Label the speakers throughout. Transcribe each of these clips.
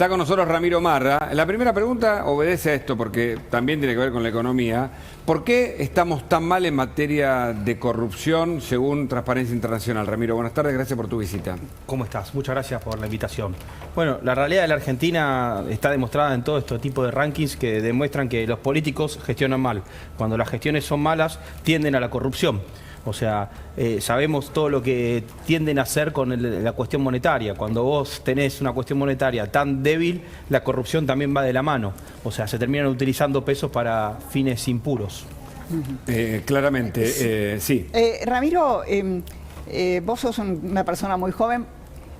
Speaker 1: Está con nosotros Ramiro Marra. La primera pregunta obedece a esto, porque también tiene que ver con la economía. ¿Por qué estamos tan mal en materia de corrupción según Transparencia Internacional? Ramiro, buenas tardes, gracias por tu visita.
Speaker 2: ¿Cómo estás? Muchas gracias por la invitación. Bueno, la realidad de la Argentina está demostrada en todo este tipo de rankings que demuestran que los políticos gestionan mal. Cuando las gestiones son malas, tienden a la corrupción. O sea, sabemos todo lo que tienden a hacer con la cuestión monetaria. Cuando vos tenés una cuestión monetaria tan débil, la corrupción también va de la mano. O sea, se terminan utilizando pesos para fines impuros.
Speaker 1: Claramente, sí.
Speaker 3: Ramiro, vos sos una persona muy joven.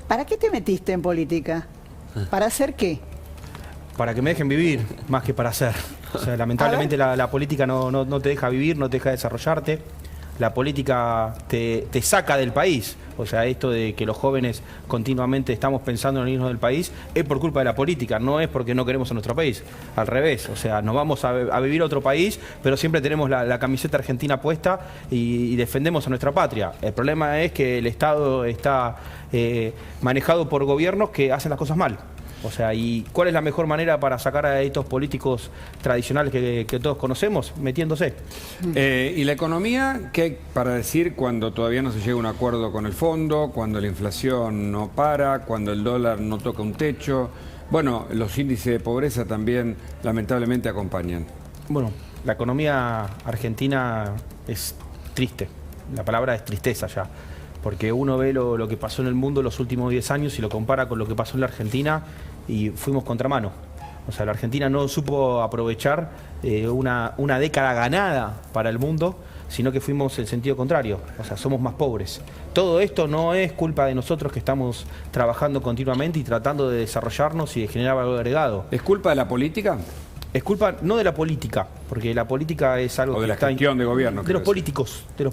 Speaker 3: ¿Para qué te metiste en política? ¿Para hacer qué?
Speaker 2: Para que me dejen vivir, más que para hacer. O sea, lamentablemente la política no te deja vivir, no te deja desarrollarte. La política te saca del país. O sea, esto de que los jóvenes continuamente estamos pensando en irnos del país es por culpa de la política, no es porque no queremos a nuestro país. Al revés, o sea, nos vamos a vivir a otro país, pero siempre tenemos la camiseta argentina puesta y defendemos a nuestra patria. El problema es que el Estado está manejado por gobiernos que hacen las cosas mal. O sea, ¿y cuál es la mejor manera para sacar a estos políticos tradicionales que todos conocemos? Metiéndose.
Speaker 1: ¿Y la economía qué hay para decir cuando todavía no se llega a un acuerdo con el fondo, cuando la inflación no para, cuando el dólar no toca un techo? Bueno, los índices de pobreza también lamentablemente acompañan.
Speaker 2: Bueno, la economía argentina es triste. La palabra es tristeza ya. Porque uno ve lo que pasó en el mundo los últimos 10 años y lo compara con lo que pasó en la Argentina y fuimos contramano. O sea, la Argentina no supo aprovechar una década ganada para el mundo, sino que fuimos el sentido contrario. O sea, somos más pobres. Todo esto no es culpa de nosotros que estamos trabajando continuamente y tratando de desarrollarnos y de generar valor agregado.
Speaker 1: ¿Es culpa de la política?
Speaker 2: Es culpa no de la política, porque la política es algo
Speaker 1: o de
Speaker 2: que
Speaker 1: la gestión de gobierno.
Speaker 2: De los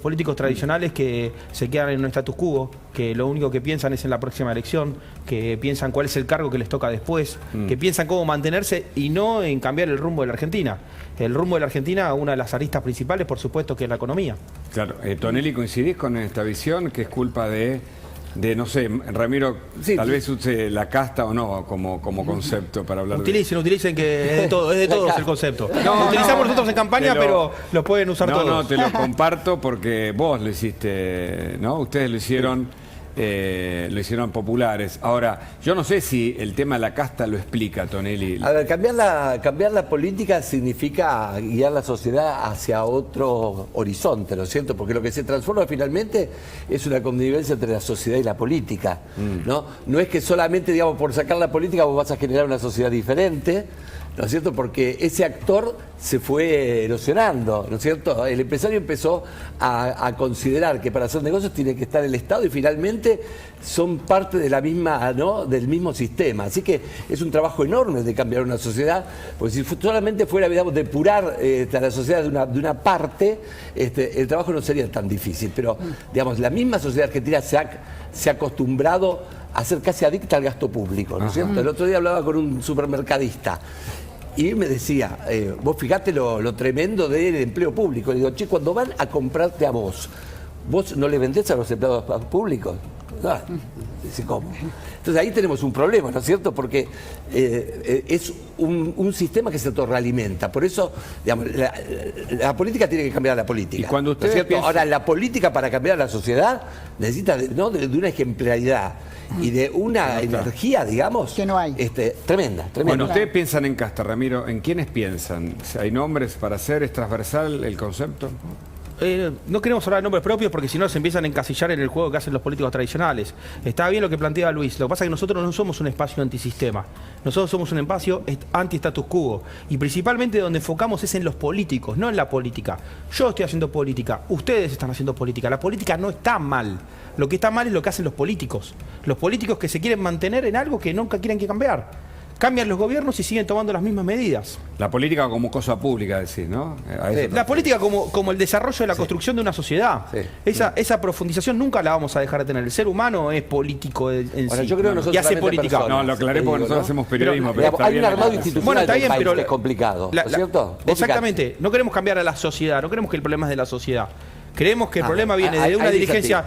Speaker 2: políticos tradicionales que se quedan en un status quo, que lo único que piensan es en la próxima elección, que piensan cuál es el cargo que les toca después, que piensan cómo mantenerse y no en cambiar el rumbo de la Argentina. El rumbo de la Argentina, una de las aristas principales, por supuesto, que es la economía.
Speaker 1: Claro. Tonelli, ¿coincidís con esta visión que es culpa de no sé, Ramiro, sí, tal vez use la casta o no como concepto para hablar
Speaker 2: utilicen que es de todos el concepto. No, lo utilizamos nosotros en campaña, pero lo pueden usar todos.
Speaker 1: No, te lo comparto porque vos lo hiciste, ¿no? Ustedes lo hicieron populares. Ahora, yo no sé si el tema de la casta lo explica, Tonelli.
Speaker 4: A ver, cambiar la política significa guiar la sociedad hacia otro horizonte, ¿no es cierto? Porque lo que se transforma finalmente es una convivencia entre la sociedad y la política, ¿no? No es que solamente, digamos, por sacar la política vos vas a generar una sociedad diferente, ¿no es cierto? Porque ese actor se fue erosionando, ¿no es cierto? El empresario empezó a considerar que para hacer negocios tiene que estar el Estado y finalmente son parte de la misma, ¿no? Del mismo sistema. Así que es un trabajo enorme de cambiar una sociedad, porque si solamente fuera, digamos, depurar a la sociedad de una parte, el trabajo no sería tan difícil. Pero, digamos, la misma sociedad argentina se ha acostumbrado a ser casi adicta al gasto público, ¿no es cierto? El otro día hablaba con un supermercadista y me decía, vos fijate lo tremendo del empleo público. Le digo, che, cuando van a comprarte a vos no le vendés a los empleados públicos. No, dice, ¿cómo? Entonces ahí tenemos un problema, ¿no es cierto? Porque es un sistema que se autorrealimenta. Por eso, digamos, la política tiene que cambiar a la política.
Speaker 1: Y cuando ustedes piensan...
Speaker 4: Ahora, la política para cambiar a la sociedad necesita de una ejemplaridad y de una energía, digamos,
Speaker 3: que no hay.
Speaker 4: Tremenda.
Speaker 1: Bueno, ustedes piensan en casta, Ramiro, ¿en quiénes piensan? ¿Hay nombres para hacer? ¿Es transversal el concepto?
Speaker 2: No queremos hablar de nombres propios porque si no se empiezan a encasillar en el juego que hacen los políticos tradicionales. Está bien lo que plantea Luis, lo que pasa es que nosotros no somos un espacio antisistema, nosotros somos un espacio anti-status quo y principalmente donde enfocamos es en los políticos, no en la política. Yo estoy haciendo política, ustedes están haciendo política, la política no está mal, lo que está mal es lo que hacen los políticos que se quieren mantener en algo que nunca quieren que cambiar. Cambian los gobiernos y siguen tomando las mismas medidas.
Speaker 1: La política como cosa pública, decís, ¿no?
Speaker 2: La política como el desarrollo de la construcción de una sociedad. Esa profundización nunca la vamos a dejar de tener. El ser humano es político en sí.
Speaker 4: Yo creo que
Speaker 2: y hace política.
Speaker 1: No, lo aclaré porque nosotros hacemos periodismo.
Speaker 4: Pero hay un armado institucional del país que es complicado, ¿no es cierto?
Speaker 2: Exactamente. No queremos cambiar a la sociedad, no queremos que el problema es de la sociedad. Creemos que el problema viene de una dirigencia,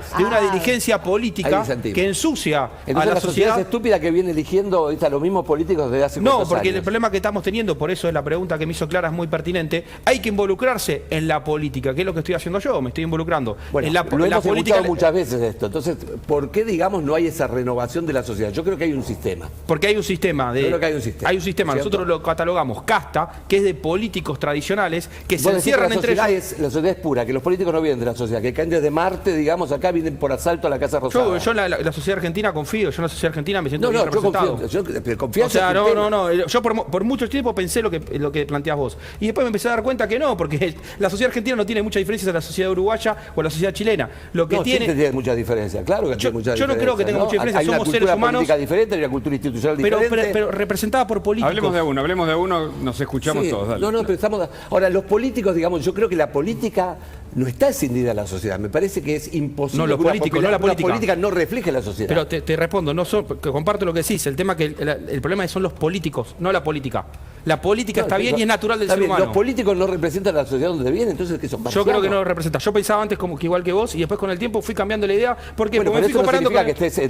Speaker 2: política que ensucia
Speaker 4: Entonces,
Speaker 2: a la
Speaker 4: sociedad
Speaker 2: sociedad.
Speaker 4: es estúpida que viene eligiendo ahorita los mismos políticos desde hace
Speaker 2: No,
Speaker 4: cuántos
Speaker 2: porque
Speaker 4: años.
Speaker 2: el problema que estamos teniendo, por eso es la pregunta que me hizo Clara, es muy pertinente. Hay que involucrarse en la política, que es lo que estoy haciendo yo, me estoy involucrando.
Speaker 4: Bueno,
Speaker 2: en la
Speaker 4: lo hemos
Speaker 2: política,
Speaker 4: escuchado muchas veces esto. Entonces, ¿por qué, digamos, no hay esa renovación de la sociedad? Yo creo que hay un sistema.
Speaker 2: porque hay un sistema de.
Speaker 4: Yo creo que hay un sistema, ¿cierto?
Speaker 2: Nosotros lo catalogamos casta, que es de políticos tradicionales que se
Speaker 4: Vos decís que
Speaker 2: encierran entre ellos.
Speaker 4: la sociedad es pura, que los políticos no vienen de la sociedad, que caen desde Marte, digamos, acá vienen por asalto a la Casa Rosada.
Speaker 2: Yo en la sociedad argentina confío, yo en la sociedad argentina me siento
Speaker 4: No,
Speaker 2: bien
Speaker 4: yo
Speaker 2: representado.
Speaker 4: confío, pero confianza
Speaker 2: O sea,
Speaker 4: es un tema.
Speaker 2: no, yo por mucho tiempo pensé lo que planteás vos. Y después me empecé a dar cuenta que no, porque la sociedad argentina no tiene muchas diferencias a la sociedad uruguaya o a la sociedad chilena. Lo que
Speaker 4: No,
Speaker 2: tiene.
Speaker 4: siempre tiene mucha diferencia, claro que tiene mucha
Speaker 2: yo
Speaker 4: diferencia.
Speaker 2: no creo que tenga mucha diferencia,
Speaker 4: Hay
Speaker 2: somos
Speaker 4: una
Speaker 2: seres
Speaker 4: cultura
Speaker 2: humanos.
Speaker 4: política diferente, hay una cultura institucional
Speaker 2: Pero,
Speaker 4: diferente.
Speaker 2: pero representada por políticos.
Speaker 1: Hablemos de uno, nos escuchamos
Speaker 4: Sí,
Speaker 1: todos. Dale.
Speaker 4: No, pero estamos. Ahora, los políticos, digamos, yo creo que la política no está escindida de la sociedad. Me parece que es imposible.
Speaker 2: No, los
Speaker 4: que una
Speaker 2: políticos,
Speaker 4: popula-
Speaker 2: no la
Speaker 4: una
Speaker 2: política.
Speaker 4: política no refleje la sociedad.
Speaker 2: Pero te respondo, que comparto lo que decís. El tema que el problema son los políticos, no la política. La política
Speaker 4: No,
Speaker 2: está bien y es natural del
Speaker 4: está
Speaker 2: ser
Speaker 4: bien,
Speaker 2: humano.
Speaker 4: Los políticos no representan la sociedad donde vienen, entonces ¿qué son?
Speaker 2: Yo
Speaker 4: marcianos?
Speaker 2: creo que no lo representa. Yo pensaba antes como que igual que vos y después con el tiempo fui cambiando la idea porque
Speaker 4: Bueno,
Speaker 2: me
Speaker 4: pero
Speaker 2: fui
Speaker 4: eso no
Speaker 2: comparando
Speaker 4: significa
Speaker 2: con
Speaker 4: que estés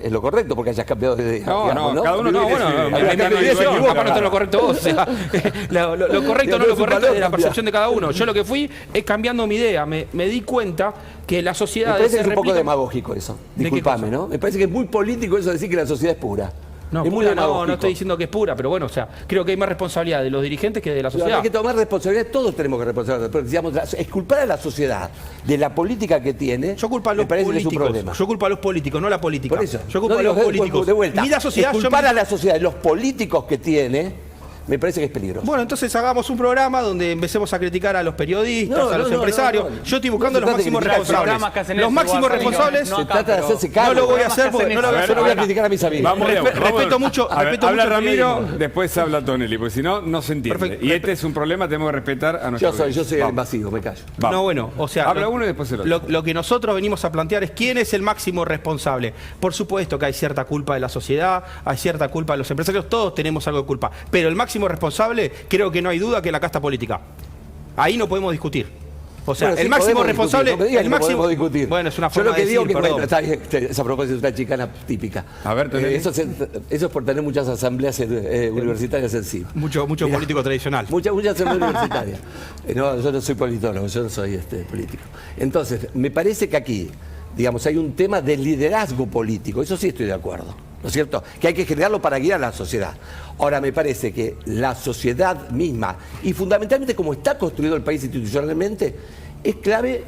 Speaker 4: en lo correcto porque hayas cambiado de idea.
Speaker 1: No,
Speaker 4: digamos,
Speaker 1: no, cada uno no, bueno,
Speaker 4: Habrá
Speaker 2: me
Speaker 4: cambiado de idea, se
Speaker 2: equivoco,
Speaker 4: equivoca.
Speaker 2: capaz no está lo correcto vos. O sea, lo correcto o no lo correcto es de la percepción de cada uno. Yo lo que fui es cambiando mi idea. Me di cuenta que la
Speaker 4: Me
Speaker 2: sociedad
Speaker 4: parece
Speaker 2: se
Speaker 4: que es un poco
Speaker 2: replica-
Speaker 4: demagógico eso.
Speaker 2: ¿De qué
Speaker 4: Disculpame,
Speaker 2: cosa?
Speaker 4: ¿no? Me parece que es muy político eso de decir que la sociedad es pura.
Speaker 2: No,
Speaker 4: es muy
Speaker 2: pura
Speaker 4: demagógico.
Speaker 2: no estoy diciendo que es pura, pero bueno, o sea, creo que hay más responsabilidad de los dirigentes que de la
Speaker 4: Pero
Speaker 2: sociedad.
Speaker 4: hay que tomar responsabilidad, todos tenemos que responsabilidad. Pero digamos, exculpar a la sociedad de la política que tiene,
Speaker 2: Yo culpo a
Speaker 4: me
Speaker 2: los
Speaker 4: parece que es un
Speaker 2: políticos.
Speaker 4: problema.
Speaker 2: Yo culpo a los políticos, no a la política.
Speaker 4: Por eso.
Speaker 2: Yo culpo
Speaker 4: No
Speaker 2: a los
Speaker 4: digo,
Speaker 2: políticos.
Speaker 4: de vuelta.
Speaker 2: Y la sociedad,
Speaker 4: Exculpar a la sociedad de los políticos que tiene, me parece que es peligroso.
Speaker 2: Bueno, entonces hagamos un programa donde empecemos a criticar a los periodistas,
Speaker 4: No,
Speaker 2: a los
Speaker 4: no,
Speaker 2: empresarios.
Speaker 4: no.
Speaker 2: Yo estoy buscando
Speaker 4: No
Speaker 2: los
Speaker 4: se trata de
Speaker 2: máximos
Speaker 4: criticar,
Speaker 2: responsables.
Speaker 5: programas que hacen
Speaker 2: Los
Speaker 5: eso,
Speaker 2: máximos
Speaker 5: WhatsApp,
Speaker 2: responsables.
Speaker 5: no
Speaker 4: se
Speaker 5: acá,
Speaker 4: trata de
Speaker 5: pero
Speaker 4: hacerse cargo.
Speaker 2: No lo voy a hacer porque no lo voy a
Speaker 4: Yo
Speaker 2: hacer.
Speaker 4: no voy a criticar a mis amigos.
Speaker 1: Vamos de a uno, vamos de a uno.
Speaker 2: Respeto mucho.
Speaker 1: A ver,
Speaker 2: Respeto
Speaker 1: habla
Speaker 2: mucho el
Speaker 1: Ramiro,
Speaker 2: periodismo.
Speaker 1: después habla Tonelli, porque si no, no se entiende.
Speaker 2: Perfecto.
Speaker 1: Y este es un problema, tenemos que respetar a nuestro
Speaker 4: Yo soy el
Speaker 1: Vamos.
Speaker 4: invasivo, me callo.
Speaker 1: Vamos.
Speaker 2: No, bueno, o sea,
Speaker 1: Habla uno y después el otro.
Speaker 2: lo que nosotros venimos a plantear es quién es el máximo responsable. Por supuesto que hay cierta culpa de la sociedad, hay cierta culpa de los empresarios, todos tenemos algo de culpa. Pero el máximo responsable, creo que no hay duda que la casta política. Ahí no podemos discutir. O sea,
Speaker 4: Bueno, sí,
Speaker 2: el máximo
Speaker 4: podemos
Speaker 2: responsable.
Speaker 4: discutir, no me digas
Speaker 2: el
Speaker 4: que no
Speaker 2: máximo
Speaker 4: podemos discutir.
Speaker 2: Bueno, es una
Speaker 4: Yo
Speaker 2: forma
Speaker 4: lo que
Speaker 2: de
Speaker 4: digo
Speaker 2: decir,
Speaker 4: que
Speaker 2: perdón.
Speaker 4: bueno, está bien, esa propósito es una chicana típica.
Speaker 1: A ver, Tonelli.
Speaker 4: eso es por tener muchas asambleas universitarias en sí.
Speaker 2: Mucho
Speaker 4: Mirá,
Speaker 2: político tradicional.
Speaker 4: Muchas asambleas universitarias. No, yo no soy politólogo, yo no soy político. Entonces, me parece que aquí, digamos, hay un tema de liderazgo político, eso sí estoy de acuerdo, ¿no es cierto? Que hay que generarlo para guiar a la sociedad. Ahora, me parece que la sociedad misma, y fundamentalmente como está construido el país institucionalmente, es clave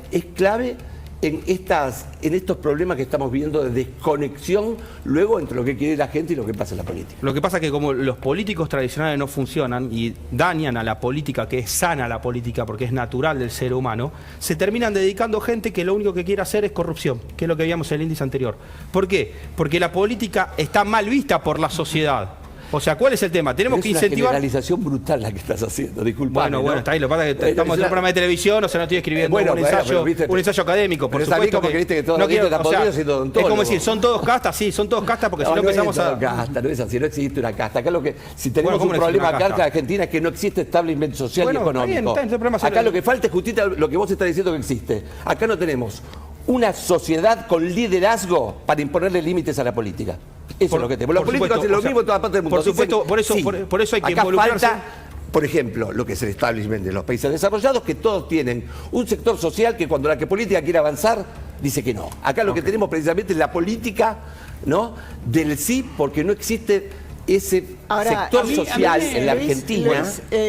Speaker 4: en estos problemas que estamos viendo de desconexión luego entre lo que quiere la gente y lo que pasa en la política.
Speaker 2: Lo que pasa es que como los políticos tradicionales no funcionan y dañan a la política, que es sana la política porque es natural del ser humano, se terminan dedicando gente que lo único que quiere hacer es corrupción, que es lo que veíamos en el índice anterior. ¿Por qué? Porque la política está mal vista por la sociedad. O sea, ¿cuál es el tema? Tenemos
Speaker 4: Pero
Speaker 2: que
Speaker 4: es
Speaker 2: incentivar...
Speaker 4: una generalización brutal la que estás haciendo, disculpame.
Speaker 2: Bueno, está ahí, lo que pasa es que estamos en un programa de televisión, o sea, no estoy escribiendo un ensayo académico, por
Speaker 4: pero es a mí
Speaker 2: supuesto.
Speaker 4: como que viste que todos los días está podrido siendo
Speaker 2: es
Speaker 4: odontólogo.
Speaker 2: como decir, son todos castas, sí, son todos castas, porque si no empezamos a...
Speaker 4: Casta, no es así, no existe una casta. Acá si tenemos
Speaker 2: ¿cómo
Speaker 4: un
Speaker 2: no existe
Speaker 4: problema
Speaker 2: una
Speaker 4: acá en
Speaker 2: casta?
Speaker 4: Argentina es que no existe establishment social
Speaker 2: Bueno,
Speaker 4: y económico.
Speaker 2: está bien, ese problema se
Speaker 4: Acá
Speaker 2: lo-
Speaker 4: lo que falta es justicia lo que vos estás diciendo que existe. Acá no tenemos una sociedad con liderazgo para imponerle límites a la política. Eso es lo que tenemos. Los
Speaker 2: por
Speaker 4: políticos
Speaker 2: supuesto,
Speaker 4: hacen lo
Speaker 2: o sea,
Speaker 4: mismo en todas partes del mundo.
Speaker 2: por supuesto,
Speaker 4: Dicen,
Speaker 2: por eso-
Speaker 4: sí,
Speaker 2: por eso hay que
Speaker 4: acá
Speaker 2: involucrarse.
Speaker 4: falta, por ejemplo, lo que es el establishment de los países desarrollados, que todos tienen un sector social que cuando la política quiere avanzar, dice que no. Acá lo que tenemos precisamente es la política, ¿no?, del sí, porque no existe ese
Speaker 3: Ahora,
Speaker 4: sector
Speaker 3: a mí,
Speaker 4: social
Speaker 3: Luis,
Speaker 4: en la Argentina,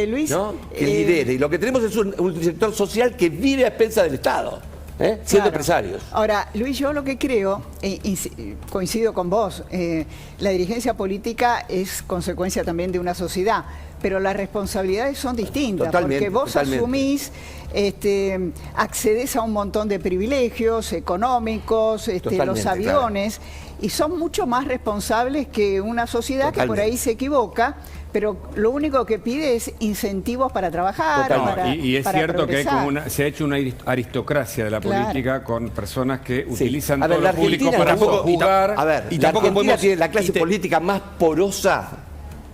Speaker 3: Luis,
Speaker 4: ¿no?, que lidere. Y lo que tenemos es un sector social que vive a expensas del Estado, siendo
Speaker 3: Claro.
Speaker 4: empresarios.
Speaker 3: Ahora, Luis, yo lo que creo, coincido con vos, la dirigencia política es consecuencia también de una sociedad, pero las responsabilidades son distintas,
Speaker 4: Totalmente,
Speaker 3: porque vos
Speaker 4: totalmente.
Speaker 3: asumís, accedes a un montón de privilegios económicos, los
Speaker 4: Totalmente,
Speaker 3: aviones, y son mucho más responsables que una sociedad que por
Speaker 4: Totalmente.
Speaker 3: ahí se equivoca, pero lo único que pide es incentivos para trabajar,
Speaker 4: Totalmente.
Speaker 3: para
Speaker 1: Y es
Speaker 3: para
Speaker 1: cierto que hay
Speaker 3: progresar.
Speaker 1: como se ha hecho una aristocracia de la
Speaker 3: Claro.
Speaker 1: política con personas que
Speaker 4: Sí.
Speaker 1: utilizan
Speaker 4: A ver,
Speaker 1: todo
Speaker 4: la
Speaker 1: lo público
Speaker 4: Argentina
Speaker 1: para
Speaker 4: tampoco-
Speaker 1: jugar.
Speaker 4: A ver,
Speaker 2: Y
Speaker 4: la
Speaker 2: tampoco
Speaker 4: Argentina
Speaker 2: podemos-
Speaker 4: tiene la clase
Speaker 2: y te-
Speaker 4: política más porosa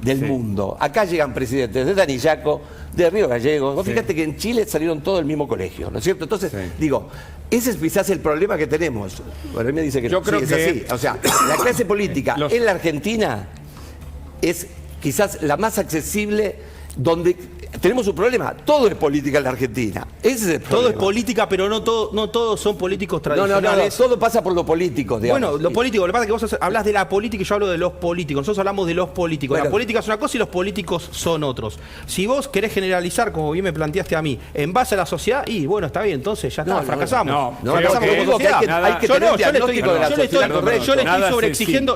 Speaker 4: del
Speaker 1: Sí.
Speaker 4: mundo. Acá llegan presidentes de Danillaco, de Río Gallegos. Vos fíjate que en Chile salieron todos del mismo colegio, ¿no es cierto? Entonces, digo, ese es quizás el problema que tenemos. Bueno, él me dice que
Speaker 1: Yo
Speaker 4: no.
Speaker 1: creo
Speaker 4: Sí,
Speaker 1: que
Speaker 4: es así. O sea, la clase política en la Argentina es quizás la más accesible, donde tenemos un problema. Todo es política en la Argentina. Ese es el problema.
Speaker 2: Todo es política, pero no todos son políticos tradicionales.
Speaker 4: Todo pasa por lo político, digamos.
Speaker 2: Bueno, lo político, lo que pasa es que vos hablas de la política y yo hablo de los políticos. Nosotros hablamos de los políticos.
Speaker 4: Bueno,
Speaker 2: la política es una cosa y los políticos son otros. Si vos querés generalizar, como bien me planteaste a mí, en base a la sociedad, y bueno, está bien, entonces ya está, fracasamos.
Speaker 1: Fracasamos como
Speaker 4: sociedad. Hay que tener un diagnóstico de la sociedad correcto.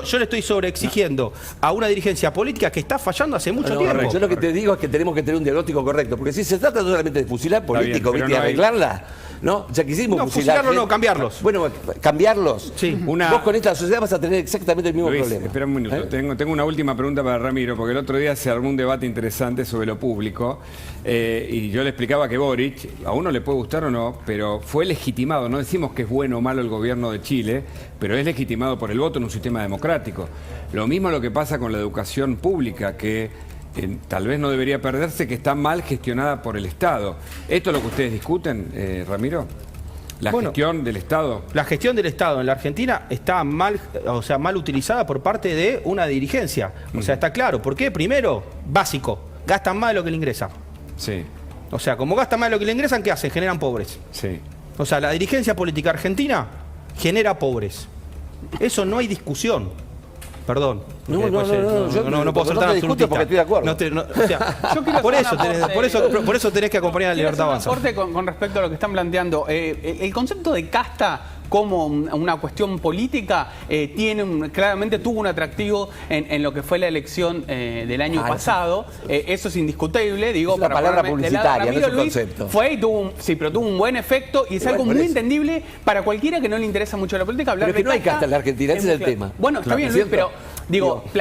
Speaker 2: Yo le estoy sobreexigiendo a una dirigencia política que está fallando hace mucho tiempo.
Speaker 4: Yo lo que te digo es que tenemos que tener un diagnóstico correcto, porque si se trata solamente de fusilar políticos,
Speaker 1: bien,
Speaker 4: ¿viste?
Speaker 1: pero no hay-
Speaker 4: arreglarla, ¿no? Ya quisimos
Speaker 2: No,
Speaker 4: fusilar.
Speaker 2: fusilarlo no, cambiarlos.
Speaker 4: Bueno, cambiarlos.
Speaker 2: Sí.
Speaker 4: Vos con esta sociedad vas a tener exactamente el mismo
Speaker 1: Luis,
Speaker 4: problema.
Speaker 1: espera un minuto. Tengo una última pregunta para Ramiro, porque el otro día se armó un debate interesante sobre lo público y yo le explicaba que Boric, a uno le puede gustar o no, pero fue legitimado. No decimos que es bueno o malo el gobierno de Chile, pero es legitimado por el voto en un sistema democrático. Lo mismo lo que pasa con la educación pública, que tal vez no debería perderse, que está mal gestionada por el Estado. ¿Esto es lo que ustedes discuten, Ramiro? ¿La gestión del Estado?
Speaker 2: La gestión del Estado en la Argentina está mal, mal utilizada por parte de una dirigencia. O sea, está claro. ¿Por qué? Primero, básico, gastan más de lo que le ingresa.
Speaker 1: Sí,
Speaker 2: O sea, como gastan más de lo que le ingresan, ¿qué hacen? Generan pobres.
Speaker 1: sí.
Speaker 2: O sea, la dirigencia política argentina genera pobres. Eso no hay discusión. Perdón.
Speaker 4: No,
Speaker 2: porque
Speaker 4: no,
Speaker 2: después,
Speaker 4: no, yo
Speaker 2: no puedo ser tan
Speaker 4: discuto
Speaker 2: absolutista.
Speaker 4: porque estoy de acuerdo.
Speaker 2: O sea,
Speaker 5: Yo quiero
Speaker 2: por,
Speaker 5: hacer
Speaker 2: eso
Speaker 5: un
Speaker 2: tenés,
Speaker 5: aporte.
Speaker 2: por eso tenés que acompañar a
Speaker 5: Quiero
Speaker 2: Libertad
Speaker 5: hacer un
Speaker 2: Avanza.
Speaker 5: aporte con respecto a lo que están planteando. El concepto de casta como una cuestión política claramente tuvo un atractivo en lo que fue la elección del año pasado. Eso es indiscutible. Digo,
Speaker 4: Es una palabra
Speaker 5: ponerme del lado de
Speaker 4: publicitaria, no es un
Speaker 5: Luis,
Speaker 4: concepto.
Speaker 5: fue y pero tuvo un buen efecto y es algo
Speaker 4: por
Speaker 5: muy
Speaker 4: eso.
Speaker 5: entendible para cualquiera que no le interesa mucho la política. Hablar
Speaker 4: Pero que
Speaker 5: de
Speaker 4: no hay casta en la Argentina, ese es
Speaker 5: muy
Speaker 4: el
Speaker 5: claro.
Speaker 4: tema.
Speaker 5: Bueno, está
Speaker 4: Claro,
Speaker 5: bien,
Speaker 4: ¿es
Speaker 5: Luis,
Speaker 4: cierto?
Speaker 5: pero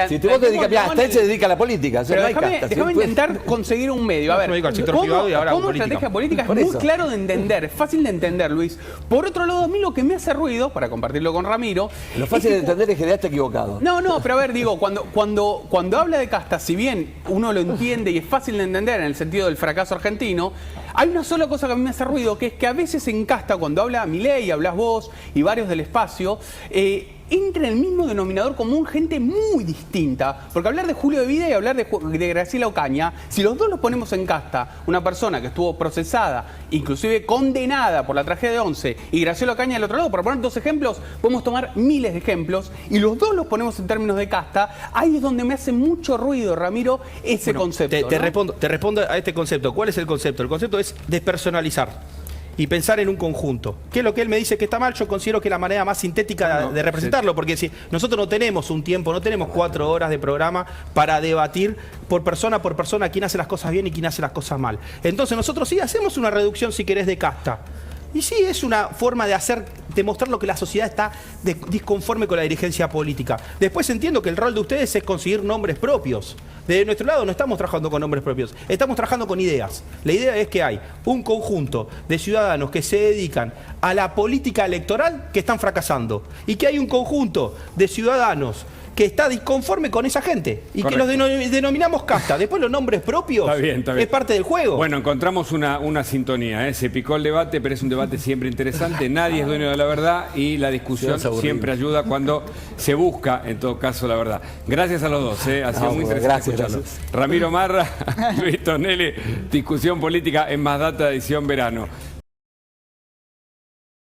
Speaker 4: Si te vos te dedicas, mirá, hasta él se dedica a la política, o sea,
Speaker 5: pero
Speaker 4: no hay
Speaker 5: déjame
Speaker 4: casta, ¿sí?
Speaker 5: intentar conseguir un medio. A ver,
Speaker 2: Yo me dedico al sector privado y ahora hago
Speaker 5: como
Speaker 2: política.
Speaker 5: estrategia política es
Speaker 4: Por
Speaker 5: muy
Speaker 4: eso.
Speaker 5: claro de entender, es fácil de entender, Luis. Por otro lado, a mí lo que me hace ruido, para compartirlo con Ramiro...
Speaker 4: Lo fácil de entender es que ya está equivocado.
Speaker 5: No, pero a ver, digo, cuando habla de casta, si bien uno lo entiende y es fácil de entender en el sentido del fracaso argentino, hay una sola cosa que a mí me hace ruido, que es que a veces en casta, cuando habla Milei, hablas vos y varios del espacio, entra en el mismo denominador común gente muy distinta. Porque hablar de Julio de Vida y hablar de Graciela Ocaña, si los dos los ponemos en casta, una persona que estuvo procesada, inclusive condenada por la tragedia de 11, y Graciela Ocaña del otro lado, para poner dos ejemplos, podemos tomar miles de ejemplos, y los dos los ponemos en términos de casta, ahí es donde me hace mucho ruido, Ramiro, ese concepto.
Speaker 2: Te respondo a este concepto. ¿Cuál es el concepto? El concepto es despersonalizar y pensar en un conjunto. ¿Qué es lo que él me dice que está mal? Yo considero que es la manera más sintética de representarlo, porque si nosotros no tenemos un tiempo, no tenemos 4 horas de programa para debatir por persona quién hace las cosas bien y quién hace las cosas mal. Entonces nosotros sí hacemos una reducción, si querés, de casta. Y sí, es una forma de mostrar lo que la sociedad está disconforme con la dirigencia política. Después entiendo que el rol de ustedes es conseguir nombres propios. De nuestro lado no estamos trabajando con nombres propios, estamos trabajando con ideas. La idea es que hay un conjunto de ciudadanos que se dedican a la política electoral que están fracasando. Y que hay un conjunto de ciudadanos que está disconforme con esa gente y
Speaker 1: Correcto.
Speaker 2: que los denominamos casta. Después los nombres propios
Speaker 1: Está bien.
Speaker 2: es parte del juego.
Speaker 1: Bueno, encontramos una sintonía, ¿eh? Se picó el debate, pero es un debate siempre interesante. Nadie es dueño de la verdad y la discusión
Speaker 4: Sí, es aburrido.
Speaker 1: siempre ayuda cuando se busca, en todo caso, la verdad. Gracias a los dos, ¿eh? Ha sido muy interesante
Speaker 4: gracias,
Speaker 1: escucharlo.
Speaker 4: gracias.
Speaker 1: Ramiro Marra, Luis Tonelli, discusión política en Más Data edición verano.